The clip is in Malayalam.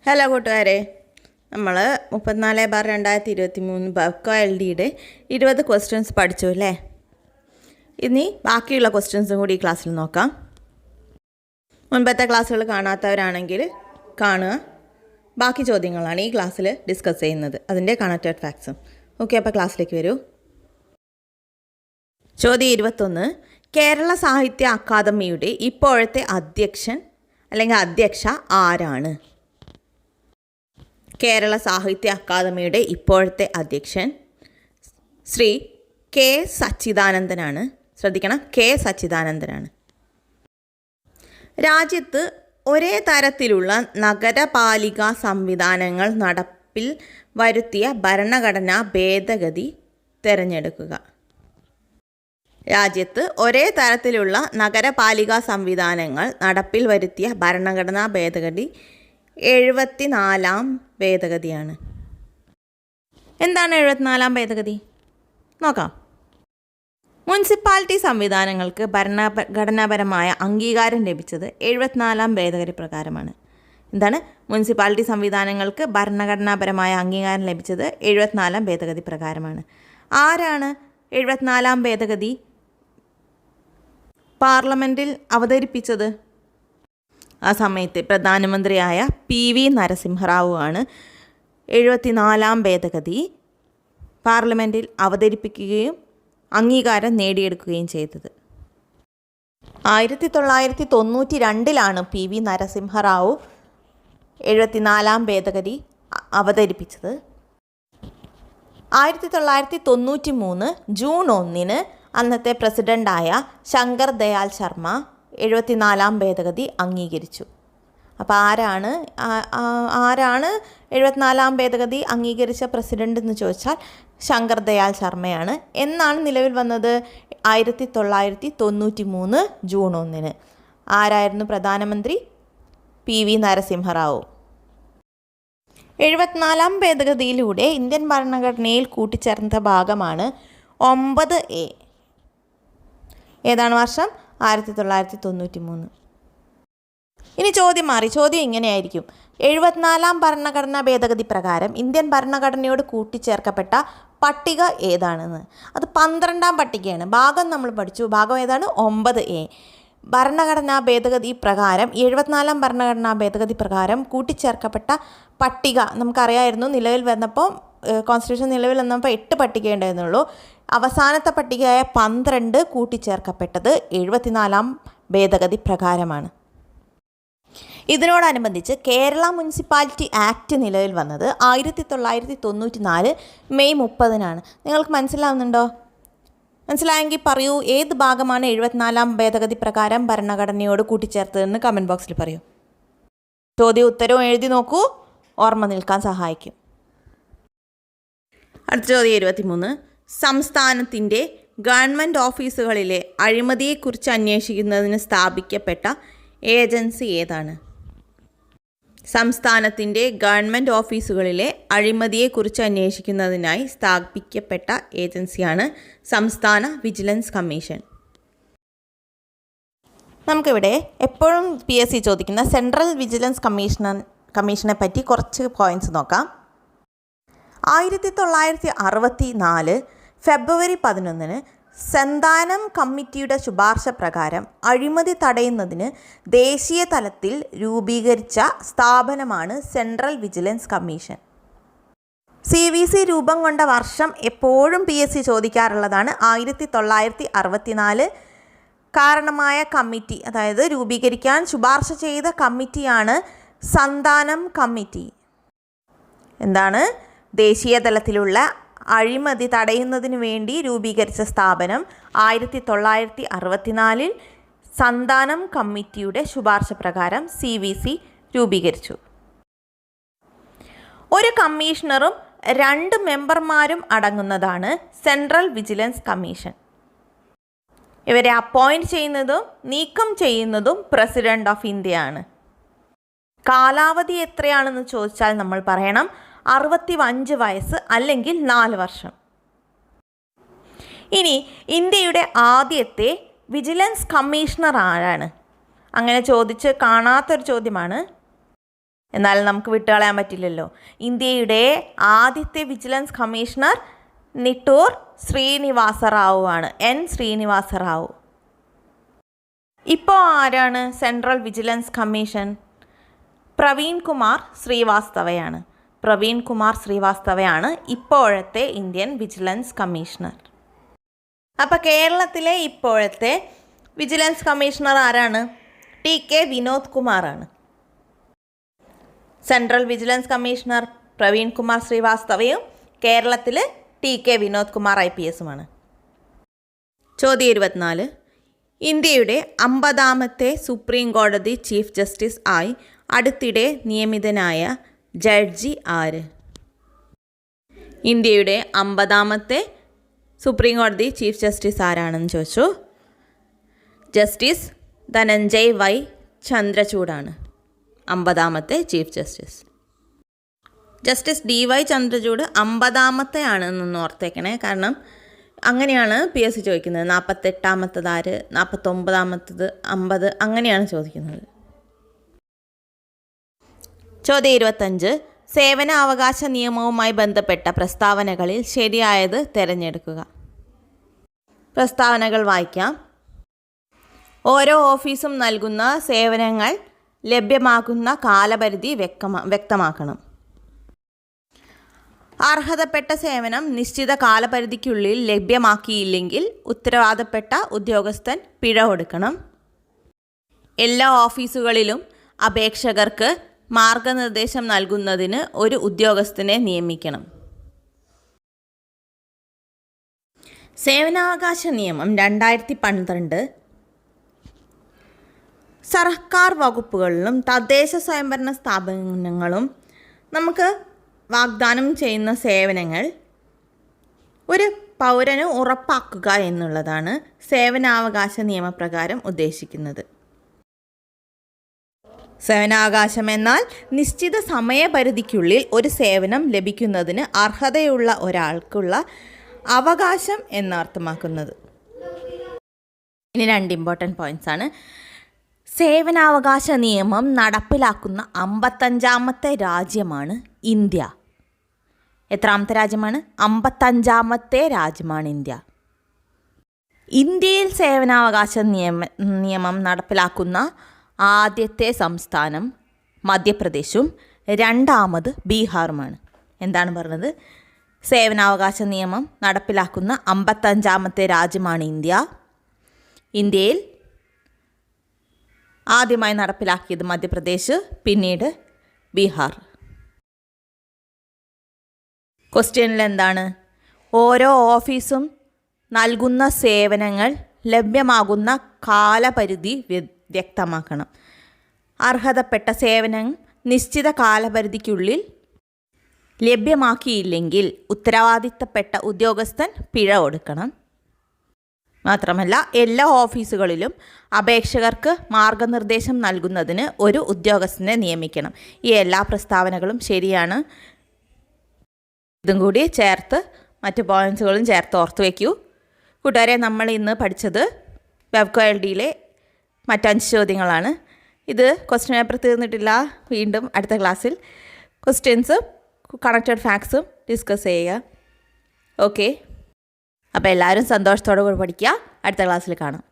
ഹലോ കൂട്ടുകാരെ, നമ്മൾ 34/2023 ബക്കോ LDയുടെ 20 ക്വസ്റ്റ്യൻസ് പഠിച്ചു അല്ലേ? ഇനി ബാക്കിയുള്ള ക്വസ്റ്റ്യൻസും കൂടി ഈ ക്ലാസ്സിൽ നോക്കാം. മുൻപത്തെ ക്ലാസ്സുകൾ കാണാത്തവരാണെങ്കിൽ കാണുക. ബാക്കി ചോദ്യങ്ങളാണ് ഈ ക്ലാസ്സിൽ ഡിസ്കസ് ചെയ്യുന്നത്, അതിൻ്റെ കണക്റ്റഡ് ഫാക്ട്സും. ഓക്കെ, അപ്പോൾ ക്ലാസ്സിലേക്ക് വരൂ. ചോദ്യം 21. കേരള സാഹിത്യ അക്കാദമിയുടെ ഇപ്പോഴത്തെ അധ്യക്ഷൻ അല്ലെങ്കിൽ അധ്യക്ഷ ആരാണ്? കേരള സാഹിത്യ അക്കാദമിയുടെ ഇപ്പോഴത്തെ അധ്യക്ഷൻ ശ്രീ കെ സച്ചിദാനന്ദനാണ്. ശ്രദ്ധിക്കണം, കെ സച്ചിദാനന്ദനാണ്. രാജ്യത്ത് ഒരേ തരത്തിലുള്ള നഗരപാലിക സംവിധാനങ്ങൾ നടപ്പിൽ വരുത്തിയ ഭരണഘടനാ ഭേദഗതി തിരഞ്ഞെടുക്കുക. രാജ്യത്ത് ഒരേ തരത്തിലുള്ള നഗരപാലിക സംവിധാനങ്ങൾ നടപ്പിൽ വരുത്തിയ ഭരണഘടനാ ഭേദഗതി 74ാം ഭേദഗതിയാണ്. എന്താണ് 74ാം ഭേദഗതി? നോക്കാം. മുനിസിപ്പാലിറ്റി സംവിധാനങ്ങൾക്ക് ഭരണഘടനാപരമായ അംഗീകാരം ലഭിച്ചത് 74ാം ഭേദഗതി പ്രകാരമാണ്. എന്താണ്? മുനിസിപ്പാലിറ്റി സംവിധാനങ്ങൾക്ക് ഭരണഘടനാപരമായ അംഗീകാരം ലഭിച്ചത് 74ാം ഭേദഗതി പ്രകാരമാണ്. ആരാണ് 74ാം ഭേദഗതി പാർലമെൻറ്റിൽ അവതരിപ്പിച്ചത്? ആ സമയത്ത് പ്രധാനമന്ത്രിയായ PV നരസിംഹറാവു ആണ് 74ാം ഭേദഗതി പാർലമെൻറ്റിൽ അവതരിപ്പിക്കുകയും അംഗീകാരം നേടിയെടുക്കുകയും ചെയ്തത്. 1992 PV നരസിംഹറാവു 74ാം ഭേദഗതി അവതരിപ്പിച്ചത്. 1993 ജൂൺ 1 അന്നത്തെ പ്രസിഡൻ്റായ ശങ്കർ ദയാൽ ശർമ്മ 74ാം ഭേദഗതി അംഗീകരിച്ചു. അപ്പോൾ ആരാണ് 74ാം ഭേദഗതി അംഗീകരിച്ച പ്രസിഡൻ്റ് എന്ന് ചോദിച്ചാൽ ശങ്കർ ദയാൽ ശർമ്മയാണ്. എന്നാണ് നിലവിൽ വന്നത്? 1993 ജൂൺ 1. ആരായിരുന്നു പ്രധാനമന്ത്രി? PV നരസിംഹറാവു. 74ാം ഭേദഗതിയിലൂടെ ഇന്ത്യൻ ഭരണഘടനയിൽ കൂട്ടിച്ചേർത്ത ഭാഗമാണ് 9A. ഏതാണ് വർഷം? 1993. ഇനി ചോദ്യം മാറി. ചോദ്യം ഇങ്ങനെയായിരിക്കും: 74ാം ഭരണഘടനാ ഭേദഗതി പ്രകാരം ഇന്ത്യൻ ഭരണഘടനയോട് കൂട്ടിച്ചേർക്കപ്പെട്ട പട്ടിക ഏതാണെന്ന്. അത് 12ാം പട്ടികയാണ്. ഭാഗം നമ്മൾ പഠിച്ചു. ഭാഗം ഏതാണ്? 9A. ഭരണഘടനാ ഭേദഗതി പ്രകാരം 74ാം ഭരണഘടനാ ഭേദഗതി പ്രകാരം കൂട്ടിച്ചേർക്കപ്പെട്ട പട്ടിക നമുക്കറിയായിരുന്നു. നിലവിൽ വന്നപ്പോൾ കോൺസ്റ്റിറ്റ്യൂഷൻ നിലവിൽ വന്നപ്പോൾ 8 പട്ടിക ഉണ്ടായിരുന്നുള്ളൂ. അവസാനത്തെ പട്ടികയായ 12 കൂട്ടിച്ചേർക്കപ്പെട്ടത് 74ാം ഭേദഗതി പ്രകാരമാണ്. ഇതിനോടനുബന്ധിച്ച് കേരള മുനിസിപ്പാലിറ്റി ആക്ട് നിലവിൽ വന്നത് 1994 മെയ് 30 നിങ്ങൾക്ക് മനസ്സിലാവുന്നുണ്ടോ? മനസ്സിലായെങ്കിൽ പറയൂ, ഏത് ഭാഗമാണ് 74ാം ഭേദഗതി പ്രകാരം ഭരണഘടനയോട് കൂട്ടിച്ചേർത്തതെന്ന് കമൻറ്റ് ബോക്സിൽ പറയൂ. ചോദ്യം ഉത്തരവും എഴുതി നോക്കൂ, ഓർമ്മ നിൽക്കാൻ സഹായിക്കും. അടുത്ത ചോദ്യം 23. സംസ്ഥാനത്തിൻ്റെ ഗവൺമെൻറ് ഓഫീസുകളിലെ അഴിമതിയെക്കുറിച്ച് അന്വേഷിക്കുന്നതിന് സ്ഥാപിക്കപ്പെട്ട ഏജൻസി ഏതാണ്? സംസ്ഥാനത്തിൻ്റെ ഗവൺമെൻറ് ഓഫീസുകളിലെ അഴിമതിയെക്കുറിച്ച് അന്വേഷിക്കുന്നതിനായി സ്ഥാപിക്കപ്പെട്ട ഏജൻസിയാണ് സംസ്ഥാന വിജിലൻസ് കമ്മീഷൻ. നമുക്കിവിടെ എപ്പോഴും PSC ചോദിക്കുന്ന സെൻട്രൽ വിജിലൻസ് കമ്മീഷനെ പറ്റി കുറച്ച് പോയിൻറ്റ്സ് നോക്കാം. 1964 ഫെബ്രുവരി 11 സന്താനം കമ്മിറ്റിയുടെ ശുപാർശ പ്രകാരം അഴിമതി തടയുന്നതിന് ദേശീയ തലത്തിൽ രൂപീകരിച്ച സ്ഥാപനമാണ് സെൻട്രൽ വിജിലൻസ് കമ്മീഷൻ. CVC രൂപം കൊണ്ട വർഷം എപ്പോഴും PSC ചോദിക്കാറുള്ളതാണ്. 1964. കാരണമായ കമ്മിറ്റി, അതായത് രൂപീകരിക്കാൻ ശുപാർശ ചെയ്ത കമ്മിറ്റിയാണ് സന്താനം കമ്മിറ്റി. എന്താണ്? ദേശീയ തലത്തിലുള്ള അഴിമതി തടയുന്നതിന് വേണ്ടി രൂപീകരിച്ച സ്ഥാപനം 1964 സന്താനം കമ്മിറ്റിയുടെ ശുപാർശ പ്രകാരം CVC രൂപീകരിച്ചു. ഒരു കമ്മീഷണറും 2 മെമ്പർമാരും അടങ്ങുന്നതാണ് സെൻട്രൽ വിജിലൻസ് കമ്മീഷൻ. ഇവരെ അപ്പോയിൻറ്റ് ചെയ്യുന്നതും നീക്കം ചെയ്യുന്നതും പ്രസിഡന്റ് ഓഫ് ഇന്ത്യ ആണ്. കാലാവധി എത്രയാണെന്ന് ചോദിച്ചാൽ നമ്മൾ പറയണം 65 വയസ്സ് അല്ലെങ്കിൽ 4 വർഷം. ഇനി ഇന്ത്യയുടെ ആദ്യത്തെ വിജിലൻസ് കമ്മീഷണർ ആരാണ്? അങ്ങനെ ചോദിച്ച് കാണാത്തൊരു ചോദ്യമാണ്, എന്നാൽ നമുക്ക് വിട്ടുകളയാൻ പറ്റില്ലല്ലോ. ഇന്ത്യയുടെ ആദ്യത്തെ വിജിലൻസ് കമ്മീഷണർ നിട്ടൂർ ശ്രീനിവാസ റാവു ആണ്, N. ശ്രീനിവാസ റാവു. ഇപ്പോൾ ആരാണ് central vigilance commission? Praveen Kumar ശ്രീവാസ്തവയാണ്. പ്രവീൺ കുമാർ ശ്രീവാസ്തവയാണ് ഇപ്പോഴത്തെ ഇന്ത്യൻ വിജിലൻസ് കമ്മീഷണർ. അപ്പോൾ കേരളത്തിലെ ഇപ്പോഴത്തെ വിജിലൻസ് കമ്മീഷണർ ആരാണ്? TK വിനോദ് കുമാറാണ്. സെൻട്രൽ വിജിലൻസ് കമ്മീഷണർ പ്രവീൺ കുമാർ ശ്രീവാസ്തവയും കേരളത്തിൽ TK വിനോദ് കുമാർ IPSുമാണ്. ചോദ്യം 24. ഇന്ത്യയുടെ 50ാമത്തെ സുപ്രീം കോടതി ചീഫ് ജസ്റ്റിസ് ആയി അടുത്തിടെ നിയമിതനായ ജഡ്ജി ആര്? ഇന്ത്യയുടെ 50ാമത്തെ സുപ്രീം കോടതി ചീഫ് ജസ്റ്റിസ് ആരാണെന്ന് ചോദിച്ചു. Justice Dhananjay Y. ചന്ദ്രചൂഡാണ് 50ാമത്തെ chief justice. Justice DY Chandrachud 50ാമത്തെ ആണെന്നൊന്ന് ഓർത്തേക്കണേ, കാരണം അങ്ങനെയാണ് PSC ചോദിക്കുന്നത്. 48ാമത്തത് ആര്, 49ാമത്തത് 50, അങ്ങനെയാണ് ചോദിക്കുന്നത്. ചോദ്യം 25. സേവനാവകാശ നിയമവുമായി ബന്ധപ്പെട്ട പ്രസ്താവനകളിൽ ശരിയായത് തിരഞ്ഞെടുക്കുക. പ്രസ്താവനകൾ വായിക്കാം. ഓരോ ഓഫീസും നൽകുന്ന സേവനങ്ങൾ ലഭ്യമാക്കുന്ന കാലപരിധി വ്യക്തമാക്കണം. അർഹതപ്പെട്ട സേവനം നിശ്ചിത കാലപരിധിക്കുള്ളിൽ ലഭ്യമാക്കിയില്ലെങ്കിൽ ഉത്തരവാദപ്പെട്ട ഉദ്യോഗസ്ഥൻ പിഴ കൊടുക്കണം. എല്ലാ ഓഫീസുകളിലും അപേക്ഷകർക്ക് മാർഗനിർദ്ദേശം നൽകുന്നതിന് ഒരു ഉദ്യോഗസ്ഥനെ നിയമിക്കണം. സേവനാവകാശ നിയമം 2012 സർക്കാർ വകുപ്പുകളിലും തദ്ദേശ സ്വയംഭരണ സ്ഥാപനങ്ങളും നമുക്ക് വാഗ്ദാനം ചെയ്യുന്ന സേവനങ്ങൾ ഒരു പൗരന് ഉറപ്പാക്കുക എന്നുള്ളതാണ് സേവനാവകാശ നിയമപ്രകാരം ഉദ്ദേശിക്കുന്നത്. സേവനാവകാശം എന്നാൽ നിശ്ചിത സമയപരിധിക്കുള്ളിൽ ഒരു സേവനം ലഭിക്കുന്നതിന് അർഹതയുള്ള ഒരാൾക്കുള്ള അവകാശം എന്നർത്ഥമാക്കുന്നത്. ഇനി 2 ഇമ്പോർട്ടൻറ്റ് പോയിൻറ്റ്സ് ആണ്. സേവനാവകാശ നിയമം നടപ്പിലാക്കുന്ന 55ാമത്തെ രാജ്യമാണ് ഇന്ത്യ. എത്രാമത്തെ രാജ്യമാണ്? 55ാമത്തെ രാജ്യമാണ് ഇന്ത്യ. ഇന്ത്യയിൽ സേവനാവകാശ നിയമം നടപ്പിലാക്കുന്ന ആദ്യത്തെ സംസ്ഥാനം മധ്യപ്രദേശും 2ാമത് ബീഹാറുമാണ്. എന്താണ് പറഞ്ഞത്? സേവനാവകാശ നിയമം നടപ്പിലാക്കുന്ന 55ാമത്തെ രാജ്യമാണ് ഇന്ത്യ. ഇന്ത്യയിൽ ആദ്യമായി നടപ്പിലാക്കിയത് മധ്യപ്രദേശ്, പിന്നീട് ബീഹാർ. ക്വസ്റ്റ്യനിൽ എന്താണ്? ഓരോ ഓഫീസും നൽകുന്ന സേവനങ്ങൾ ലഭ്യമാകുന്ന കാലപരിധി വ്യക്തമാക്കണം. അർഹതപ്പെട്ട സേവനം നിശ്ചിത കാലപരിധിക്കുള്ളിൽ ലഭ്യമാക്കിയില്ലെങ്കിൽ ഉത്തരവാദിത്തപ്പെട്ട ഉദ്യോഗസ്ഥൻ പിഴ കൊടുക്കണം. മാത്രമല്ല എല്ലാ ഓഫീസുകളിലും അപേക്ഷകർക്ക് മാർഗനിർദ്ദേശം നൽകുന്നതിന് ഒരു ഉദ്യോഗസ്ഥനെ നിയമിക്കണം. ഈ എല്ലാ പ്രസ്താവനകളും ശരിയാണ്. ഇതും കൂടി ചേർത്ത് മറ്റ് പോയിൻറ്റ്സുകളും ചേർത്ത് ഓർത്ത് വയ്ക്കൂ. കൂട്ടുകാരെ, നമ്മൾ ഇന്ന് പഠിച്ചത് വെബ്കോ LDയിലെ മറ്റ് 5 ചോദ്യങ്ങളാണ്. ഇത് ക്വസ്റ്റ്യൻ പേപ്പർ തീർന്നിട്ടില്ല. വീണ്ടും അടുത്ത ക്ലാസ്സിൽ ക്വസ്റ്റ്യൻസും കണക്റ്റഡ് ഫാക്ട്സും ഡിസ്കസ് ചെയ്യുക. ഓക്കെ, അപ്പോൾ എല്ലാവരും സന്തോഷത്തോടു കൂടി പഠിക്കുക. അടുത്ത ക്ലാസ്സിൽ കാണാം.